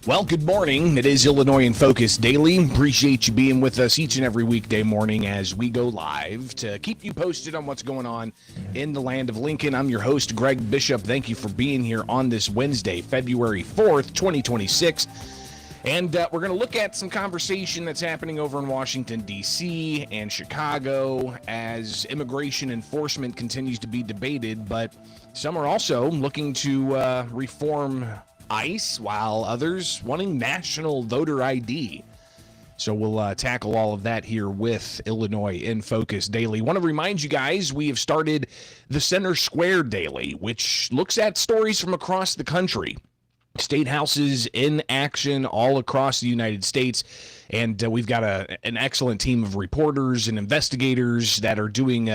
Well, good morning. It is Illinois in Focus Daily. Appreciate you being with us each and every weekday morning as we go live to keep you posted on what's going on in the land of Lincoln. I'm your host, Greg Bishop. Thank you for being here on this Wednesday, February 4th, 2026. And we're going to look at some conversation that's happening over in Washington, D.C. and Chicago as immigration enforcement continues to be debated. But some are also looking to reform ICE, while others wanting national voter ID. So we'll tackle all of that here with Illinois in Focus Daily. Want to remind you guys, we have started the Center Square Daily, which looks at stories from across the country. State houses in action all across the United States. And we've got an excellent team of reporters and investigators that are doing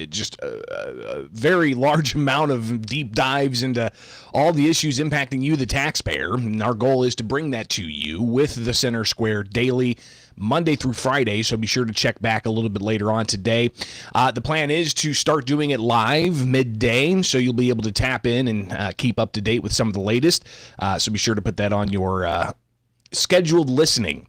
just a very large amount of deep dives into all the issues impacting you, the taxpayer. And our goal is to bring that to you with the Center Square Daily, Monday through Friday, so be sure to check back a little bit later on today. The plan is to start doing it live midday, so you'll be able to tap in and keep up to date with some of the latest. So be sure to put that on your scheduled listening,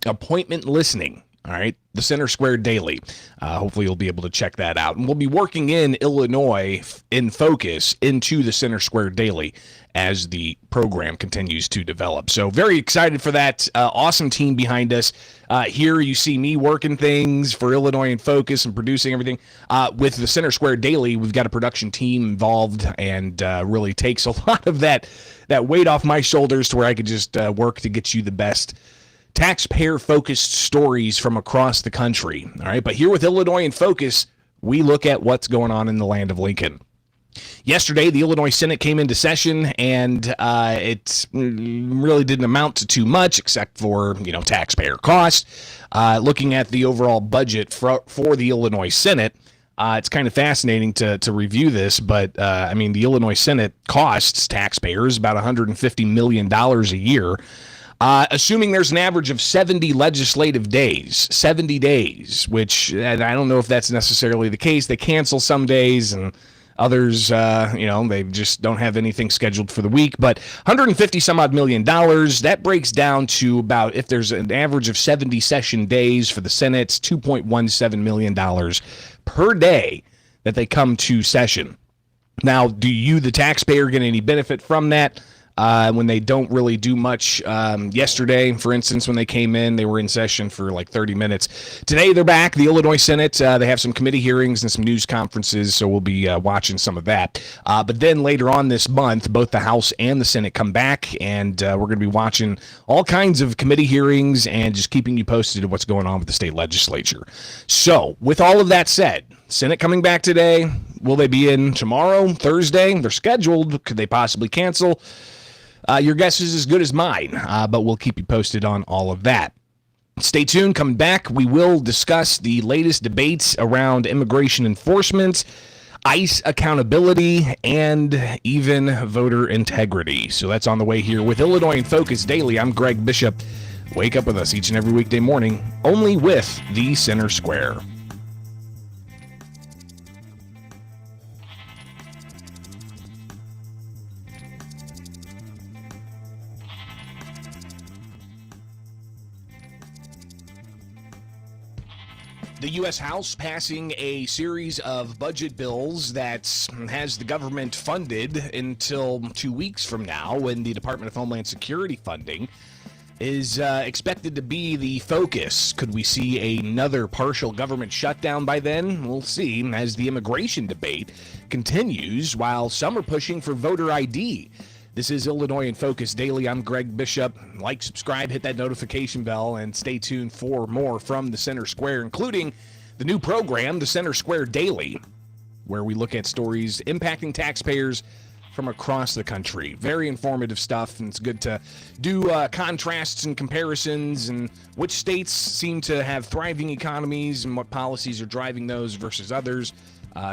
appointment listening. All right, the Center Square Daily. Hopefully you'll be able to check that out. And we'll be working in Illinois in Focus into the Center Square Daily as the program continues to develop. So very excited for that. Awesome team behind us. Here you see me working things for Illinois in Focus and producing everything. With the Center Square Daily, we've got a production team involved, and really takes a lot of that weight off my shoulders to where I could just work to get you the best taxpayer-focused stories from across the country. All right, but here with Illinois in Focus, we look at what's going on in the land of Lincoln. Yesterday, the Illinois Senate came into session, and it really didn't amount to too much except for, taxpayer costs. Looking at the overall budget for the Illinois Senate, it's kind of fascinating to review this, but the Illinois Senate costs taxpayers about $150 million a year. Assuming there's an average of 70 legislative days, 70 days, which I don't know if that's necessarily the case. They cancel some days and others, they just don't have anything scheduled for the week. But $150 some odd million, that breaks down to about, if there's an average of 70 session days for the Senate, it's $2.17 million per day that they come to session. Now, do you, the taxpayer, get any benefit from that? When they don't really do much. Yesterday, for instance, when they came in, they were in session for like 30 minutes. Today, they're back. The Illinois Senate, they have some committee hearings and some news conferences, so we'll be watching some of that. But then later on this month, both the House and the Senate come back, and we're going to be watching all kinds of committee hearings and just keeping you posted of what's going on with the state legislature. So, with all of that said, Senate coming back today. Will they be in tomorrow, Thursday? They're scheduled. Could they possibly cancel? Your guess is as good as mine, but we'll keep you posted on all of that. Stay tuned. Coming back, we will discuss the latest debates around immigration enforcement, ICE accountability, and even voter integrity. So that's on the way here with Illinois in Focus Daily. I'm Greg Bishop. Wake up with us each and every weekday morning, only with the Center Square. The U.S. House passing a series of budget bills that has the government funded until 2 weeks from now when the Department of Homeland Security funding is expected to be the focus. Could we see another partial government shutdown by then? We'll see as the immigration debate continues, while some are pushing for voter ID. This is Illinois in Focus Daily. I'm Greg Bishop. Like, subscribe, hit that notification bell, and stay tuned for more from the Center Square, including the new program, the Center Square Daily, where we look at stories impacting taxpayers from across the country. Very informative stuff, and it's good to do contrasts and comparisons and which states seem to have thriving economies and what policies are driving those versus others.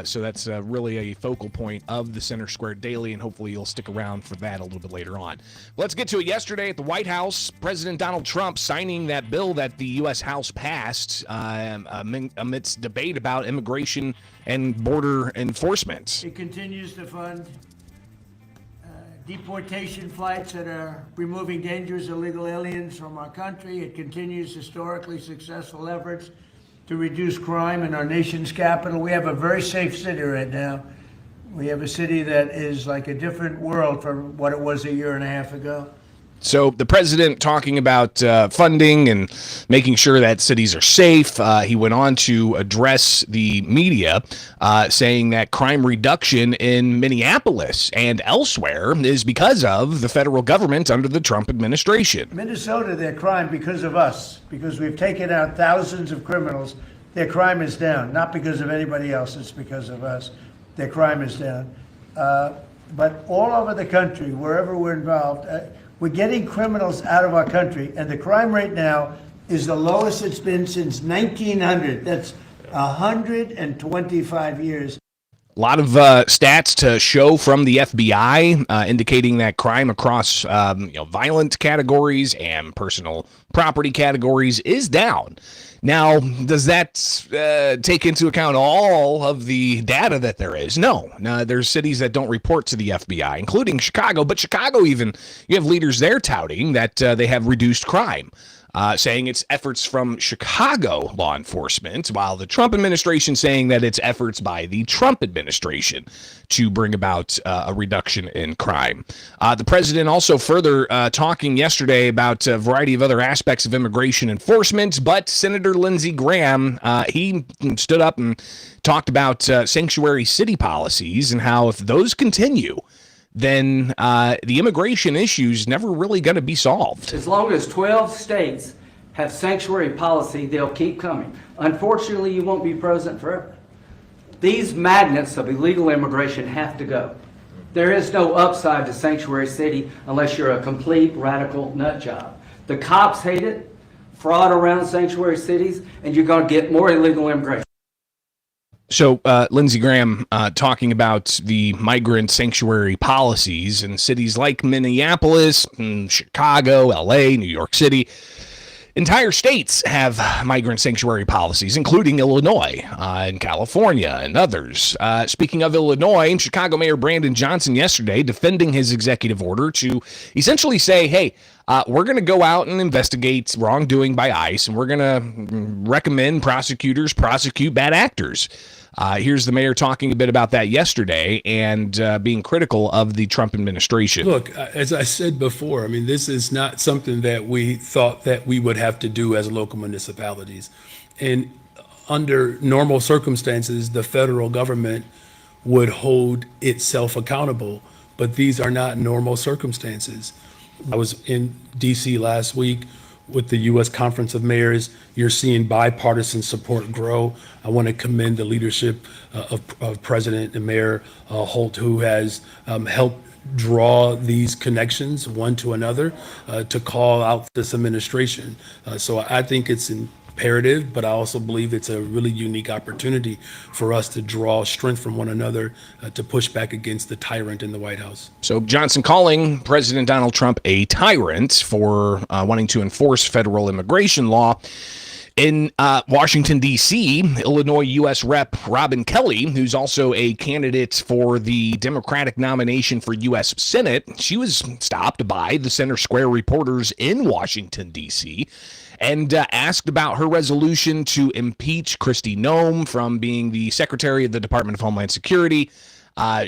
So that's really a focal point of the Center Square Daily, and hopefully you'll stick around for that a little bit later on. Let's get to it. Yesterday at the White House, President Donald Trump signing that bill that the U.S. House passed amidst debate about immigration and border enforcement. It continues to fund deportation flights that are removing dangerous illegal aliens from our country. It continues historically successful efforts to reduce crime in our nation's capital. We have a very safe city right now. We have a city that is like a different world from what it was a year and a half ago. So the president talking about funding and making sure that cities are safe. He went on to address the media, saying that crime reduction in Minneapolis and elsewhere is because of the federal government under the Trump administration. Minnesota, their crime because of us, because we've taken out thousands of criminals. Their crime is down, not because of anybody else. It's because of us. Their crime is down. But all over the country, wherever we're involved, we're getting criminals out of our country, and the crime rate now is the lowest it's been since 1900. That's 125 years. A lot of stats to show from the FBI indicating that crime across violent categories and personal property categories is down. Now, does that take into account all of the data that there is? No. There's cities that don't report to the FBI, including Chicago. But Chicago even, you have leaders there touting that they have reduced crime. Saying it's efforts from Chicago law enforcement, while the Trump administration saying that it's efforts by the Trump administration to bring about a reduction in crime. The president also further talking yesterday about a variety of other aspects of immigration enforcement, but Senator Lindsey Graham, he stood up and talked about sanctuary city policies and how if those continue, then the immigration issue is never really going to be solved. As long as 12 states have sanctuary policy, they'll keep coming. Unfortunately, you won't be president forever. These magnets of illegal immigration have to go. There is no upside to sanctuary city unless you're a complete radical nut job. The cops hate it, fraud around sanctuary cities, and you're going to get more illegal immigration. So Lindsey Graham talking about the migrant sanctuary policies in cities like Minneapolis, Chicago, LA, New York City. Entire states have migrant sanctuary policies, including Illinois and California and others. Speaking of Illinois, Chicago Mayor Brandon Johnson yesterday defending his executive order to essentially say, hey, we're going to go out and investigate wrongdoing by ICE, and we're going to recommend prosecutors prosecute bad actors. Here's the mayor talking a bit about that yesterday and being critical of the Trump administration. Look, as I said before, I mean, this is not something that we thought that we would have to do as local municipalities. And under normal circumstances, the federal government would hold itself accountable, but these are not normal circumstances. I was in DC last week with the U.S. Conference of Mayors. You're seeing bipartisan support grow. I want to commend the leadership of President and Mayor Holt, who has helped draw these connections one to another to call out this administration. So I think it's imperative, but I also believe it's a really unique opportunity for us to draw strength from one another to push back against the tyrant in the White House. So Johnson calling President Donald Trump a tyrant for wanting to enforce federal immigration law. In Washington, D.C., Illinois U.S. Rep. Robin Kelly, who's also a candidate for the Democratic nomination for U.S. Senate, she was stopped by the Center Square reporters in Washington, D.C., and asked about her resolution to impeach Kristi Noem from being the Secretary of the Department of Homeland Security.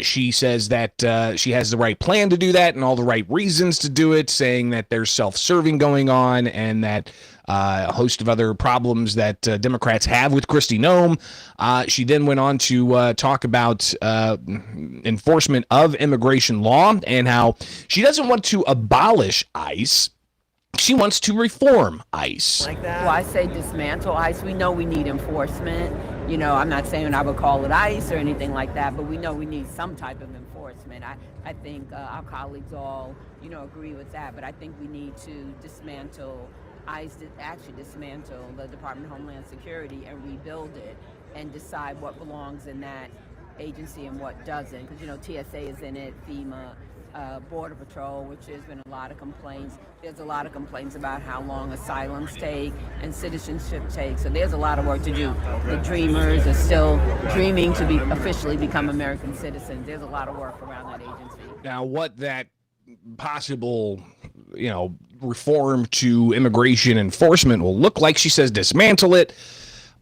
She says that she has the right plan to do that and all the right reasons to do it, saying that there's self-serving going on and that a host of other problems that Democrats have with Kristi Noem. She then went on to talk about enforcement of immigration law and how she doesn't want to abolish ICE. She wants to reform ICE. Well, I say dismantle ICE. We know we need enforcement. You know, I'm not saying I would call it ICE or anything like that, but we know we need some type of enforcement. I think our colleagues all, agree with that, but I think we need to dismantle ICE, actually dismantle the Department of Homeland Security and rebuild it and decide what belongs in that agency and what doesn't. Because, TSA is in it, FEMA, Border Patrol, which there's been a lot of complaints. There's a lot of complaints about how long asylums take and citizenship takes. So there's a lot of work to do. The dreamers are still dreaming to officially become American citizens. There's a lot of work around that agency. Now, what that possible, reform to immigration enforcement will look like, she says dismantle it.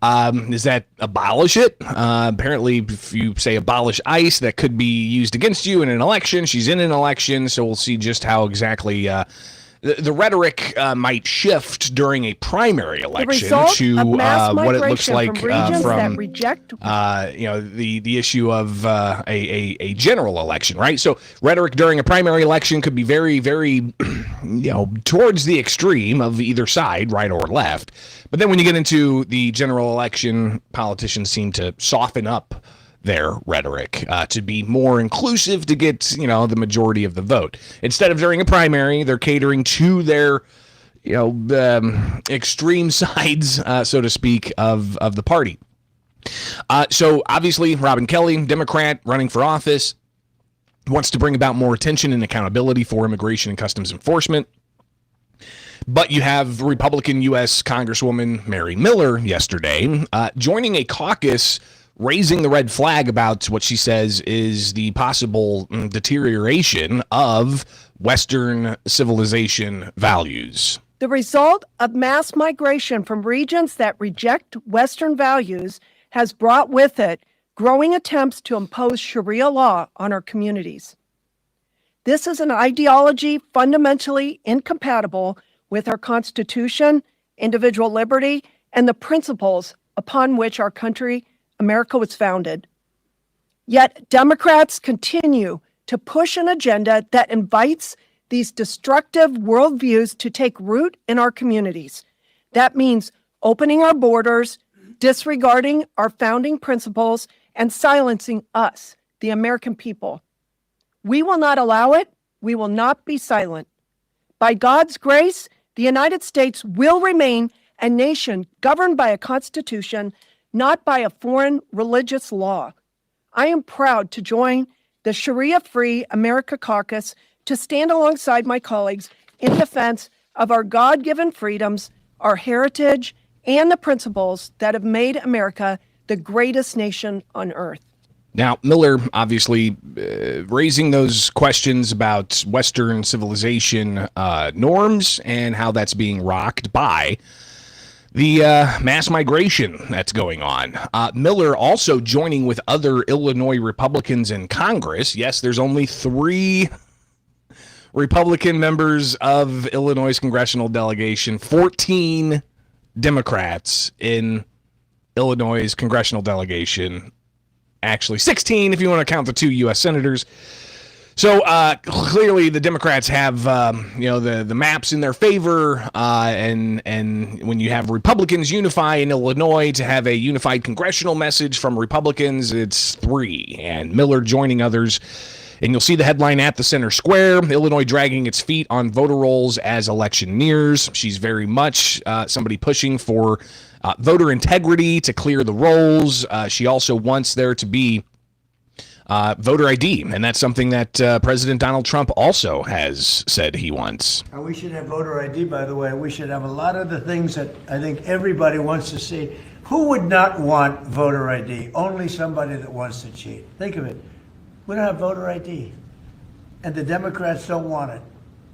Is that abolish it? Apparently, if you say abolish ICE, that could be used against you in an election. She's in an election, so we'll see just how exactly the rhetoric might shift during a primary election to what it looks like from the issue of a general election, right? So rhetoric during a primary election could be very, very, towards the extreme of either side, right or left. But then when you get into the general election, politicians seem to soften up their rhetoric to be more inclusive to get, the majority of the vote. Instead of during a primary, they're catering to their, extreme sides, so to speak, of the party. So obviously, Robin Kelly, Democrat, running for office, wants to bring about more attention and accountability for immigration and customs enforcement. But you have Republican U.S. Congresswoman Mary Miller yesterday joining a caucus raising the red flag about what she says is the possible deterioration of Western civilization values. The result of mass migration from regions that reject Western values has brought with it growing attempts to impose Sharia law on our communities. This is an ideology fundamentally incompatible with our Constitution, individual liberty, and the principles upon which our country, America, was founded. Yet Democrats continue to push an agenda that invites these destructive worldviews to take root in our communities. That means opening our borders, disregarding our founding principles, and silencing us, the American people. We will not allow it. We will not be silent. By God's grace, the United States will remain a nation governed by a constitution, not by a foreign religious law. I am proud to join the Sharia-Free America Caucus to stand alongside my colleagues in defense of our God-given freedoms, our heritage, and the principles that have made America the greatest nation on earth. Now, Miller obviously raising those questions about Western civilization norms and how that's being rocked by the mass migration that's going on. Miller also joining with other Illinois Republicans in Congress. Yes, there's only 3 Republican members of Illinois' congressional delegation, 14 Democrats in Illinois' congressional delegation. Actually, 16 if you want to count the 2 U.S. senators. So clearly the Democrats have, the maps in their favor. And when you have Republicans unify in Illinois to have a unified congressional message from Republicans, it's 3. And Miller joining others. And you'll see the headline at the center square, Illinois dragging its feet on voter rolls as election nears. She's very much somebody pushing for voter integrity to clear the rolls. She also wants there to be voter ID, and that's something that President Donald Trump also has said he wants. And we should have voter ID, by the way. We should have a lot of the things that I think everybody wants to see. Who would not want voter ID? Only somebody that wants to cheat. Think of it. We don't have voter ID, and the Democrats don't want it.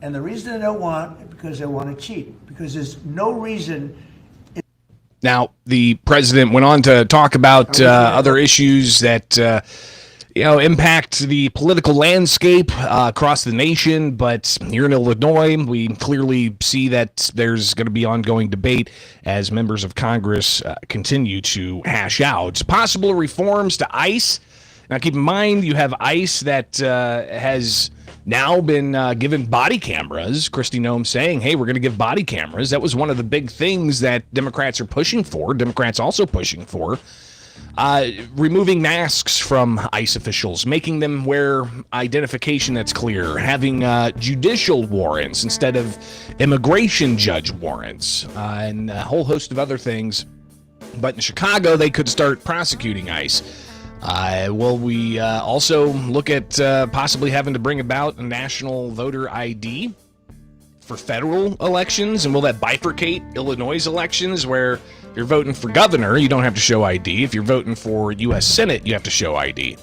And the reason they don't want it because they want to cheat, because there's no reason. Now, the president went on to talk about other issues that impact the political landscape across the nation. But here in Illinois, we clearly see that there's going to be ongoing debate as members of Congress continue to hash out possible reforms to ICE. Now, keep in mind, you have ICE that has now been given body cameras. Kristi Noem saying, hey, we're going to give body cameras. That was one of the big things that Democrats are pushing for. Democrats also pushing for. Removing masks from ICE officials, making them wear identification that's clear, having judicial warrants instead of immigration judge warrants, and a whole host of other things. But in Chicago, they could start prosecuting ICE. Will we also look at possibly having to bring about a national voter ID for federal elections? And will that bifurcate Illinois' elections, where if you're voting for governor, you don't have to show ID. If you're voting for U.S. Senate, you have to show ID.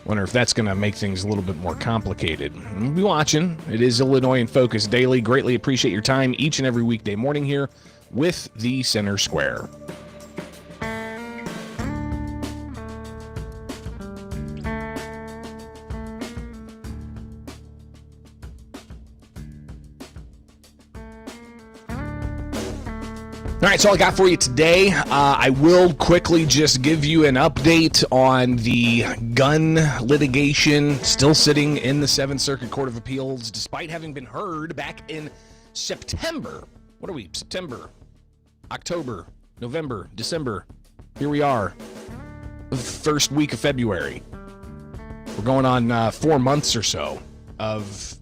Wonder if that's going to make things a little bit more complicated. We'll be watching. It is Illinois in Focus Daily. Greatly appreciate your time each and every weekday morning here with the Center Square. All right, so all I got for you today. I will quickly just give you an update on the gun litigation still sitting in the 7th Circuit Court of Appeals, despite having been heard back in September. What are we? September, October, November, December. Here we are, the first week of February. We're going on 4 months or so of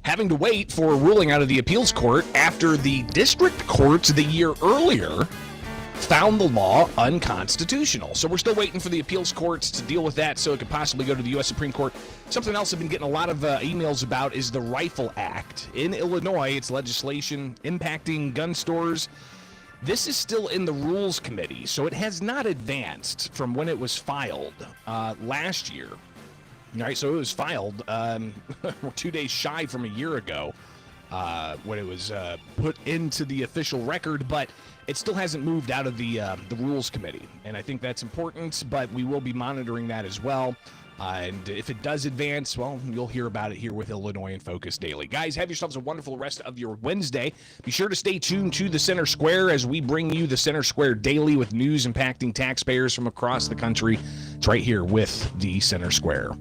having to wait for a ruling out of the appeals court after the district courts the year earlier found the law unconstitutional. So we're still waiting for the appeals courts to deal with that so it could possibly go to the U.S. Supreme Court. Something else I've been getting a lot of emails about is the Rifle Act. In Illinois, it's legislation impacting gun stores. This is still in the Rules Committee, so it has not advanced from when it was filed last year. All right, so it was filed 2 days shy from a year ago when it was put into the official record, but it still hasn't moved out of the Rules Committee, and I think that's important, but we will be monitoring that as well. And if it does advance, well, you'll hear about it here with Illinois in Focus Daily. Guys, have yourselves a wonderful rest of your Wednesday. Be sure to stay tuned to the Center Square as we bring you the Center Square Daily with news impacting taxpayers from across the country. It's right here with the Center Square.